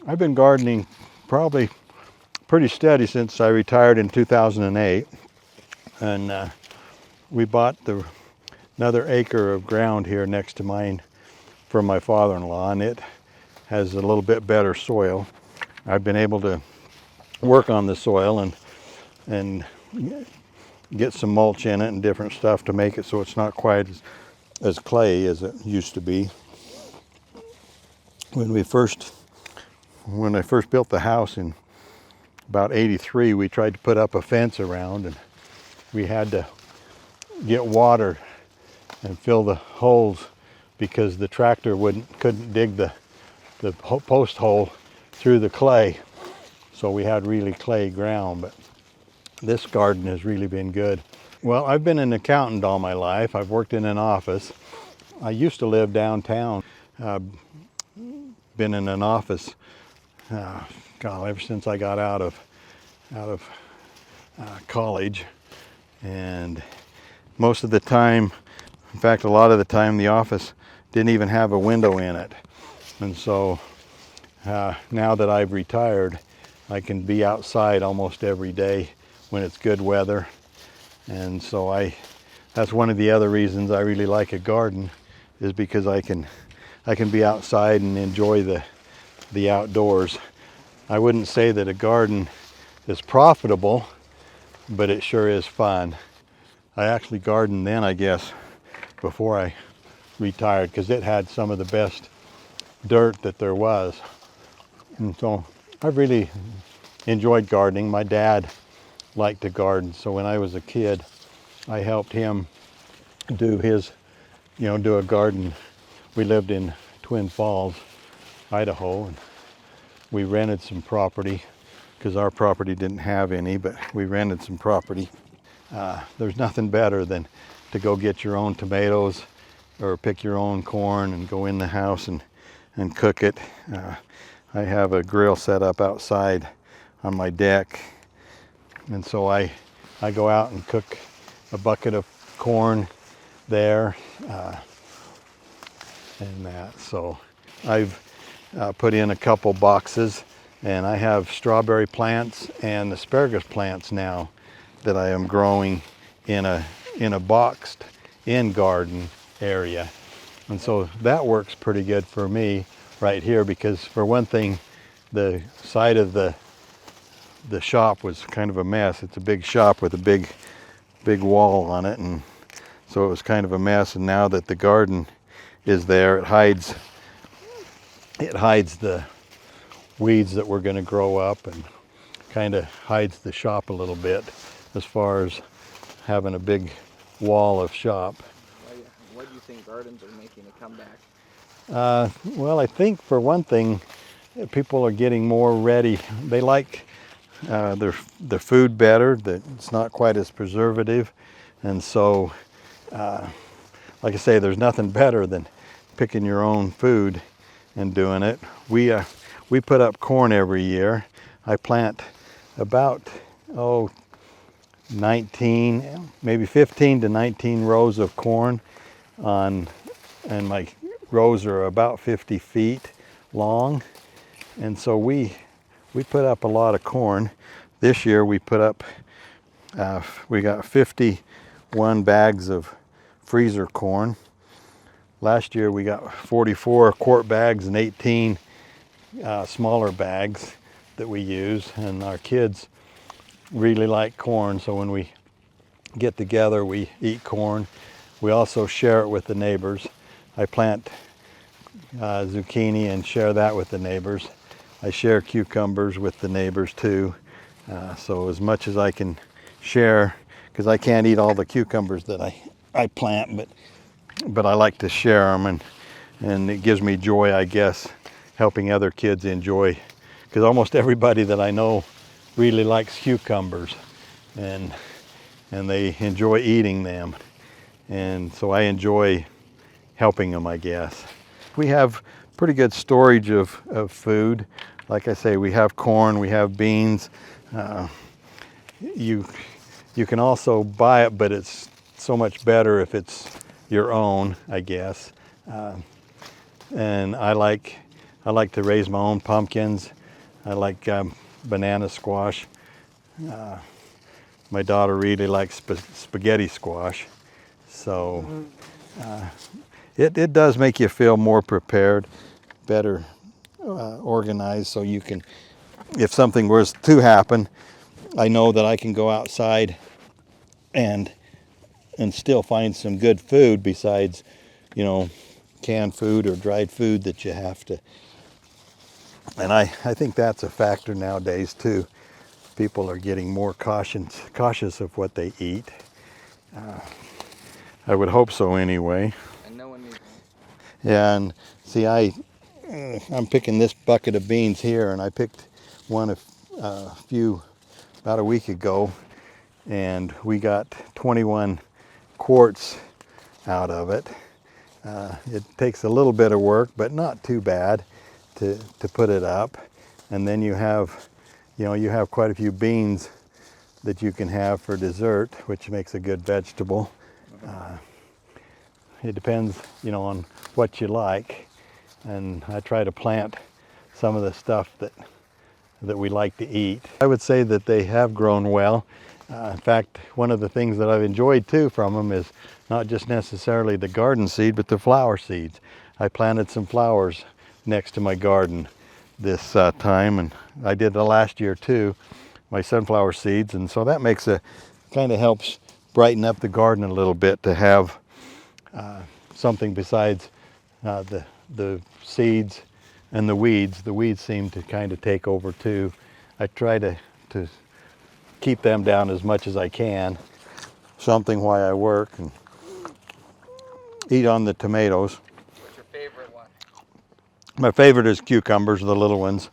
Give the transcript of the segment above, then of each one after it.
I've been gardening probably pretty steady since I retired in 2008, and we bought another acre of ground here next to mine from my father-in-law, and it has a little bit better soil. I've been able to work on the soil and get some mulch in it and different stuff to make it so it's not quite as clay as it used to be. When I first built the house in about '83, we tried to put up a fence around, and we had to get water and fill the holes because the tractor couldn't dig the post hole through the clay. So we had really clay ground, but this garden has really been good. Well, I've been an accountant all my life. I've worked in an office. I used to live downtown. Been in an office, ever since I got out of college, and most of the time, in fact, a lot of the time, the office didn't even have a window in it. And so now that I've retired, I can be outside almost every day when it's good weather. And so that's one of the other reasons I really like a garden, is because I can be outside and enjoy the outdoors. I wouldn't say that a garden is profitable, but it sure is fun. I actually gardened then, I guess, before I retired, because it had some of the best dirt that there was. And so I've really enjoyed gardening. My dad liked to garden, so when I was a kid, I helped him do a garden. We lived in Twin Falls, Idaho, and we rented some property because our property didn't have any, but we rented some property. There's nothing better than to go get your own tomatoes or pick your own corn and go in the house and cook it. I have a grill set up outside on my deck, and so I go out and cook a bucket of corn there, and that. So I've put in a couple boxes, and I have strawberry plants and asparagus plants now that I am growing in a boxed in garden area. And so that works pretty good for me right here, because for one thing, the side of the shop was kind of a mess. It's a big shop with a big wall on it, and so it was kind of a mess. And now that the garden is there, it hides the weeds that we're going to grow up, and kind of hides the shop a little bit as far as having a big wall of shop. Why do you think gardens are making a comeback? Well, I think for one thing, people are getting more ready. They like their food better, that it's not quite as preservative. And so, like I say, there's nothing better than picking your own food and doing it. We put up corn every year. I plant about 19, maybe 15 to 19 rows of corn and my rows are about 50 feet long. And so we put up a lot of corn. This year we put up, we got 51 bags of freezer corn. Last year we got 44 quart bags and 18 smaller bags that we use, and our kids really like corn, so when we get together we eat corn. We also share it with the neighbors. I plant zucchini and share that with the neighbors. I share cucumbers with the neighbors too. So as much as I can share, because I can't eat all the cucumbers that I plant, but I like to share them, and it gives me joy, I guess, helping other kids enjoy, because almost everybody that I know really likes cucumbers, and they enjoy eating them, and so I enjoy helping them, I guess. We have pretty good storage of food. Like I say, we have corn, we have beans. You can also buy it, but it's so much better if it's your own, I guess. And I like I like to raise my own pumpkins. I like banana squash. My daughter really likes spaghetti squash. So it does make you feel more prepared, better organized, so you can, if something was to happen, I know that I can go outside and still find some good food besides, you know, canned food or dried food that you have to. And I think that's a factor nowadays too. People are getting more cautious of what they eat. I would hope so anyway. And no one needs Yeah, and see, I'm picking this bucket of beans here, and I picked one about a week ago, and we got 21 quarts out of it. It takes a little bit of work, but not too bad to put it up. And then you have quite a few beans that you can have for dessert, which makes a good vegetable. It depends, on what you like. And I try to plant some of the stuff that we like to eat. I would say that they have grown well. In fact, one of the things that I've enjoyed too from them is not just necessarily the garden seed, but the flower seeds. I planted some flowers next to my garden this time, and I did the last year too, my sunflower seeds, and so that kind of helps brighten up the garden a little bit to have something besides the seeds and the weeds. The weeds seem to kind of take over too. I try to keep them down as much as I can. Something why I work and eat on the tomatoes. What's your favorite one? My favorite is cucumbers, the little ones.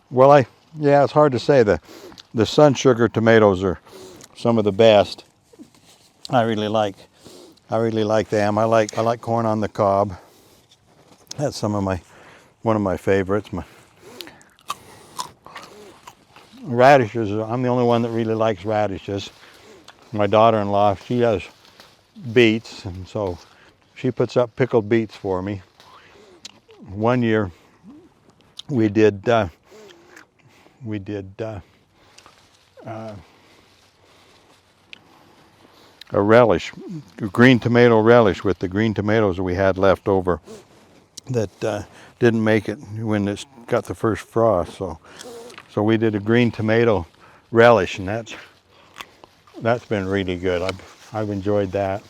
Well, it's hard to say. The sun sugar tomatoes are some of the best. I really like them. I like corn on the cob. That's one of my favorites. My radishes, I'm the only one that really likes radishes. My daughter-in-law, she has beets, and so she puts up pickled beets for me. One year we did a relish, a green tomato relish with the green tomatoes that we had left over that didn't make it when it got the first frost. So we did a green tomato relish, and that's been really good. I've enjoyed that.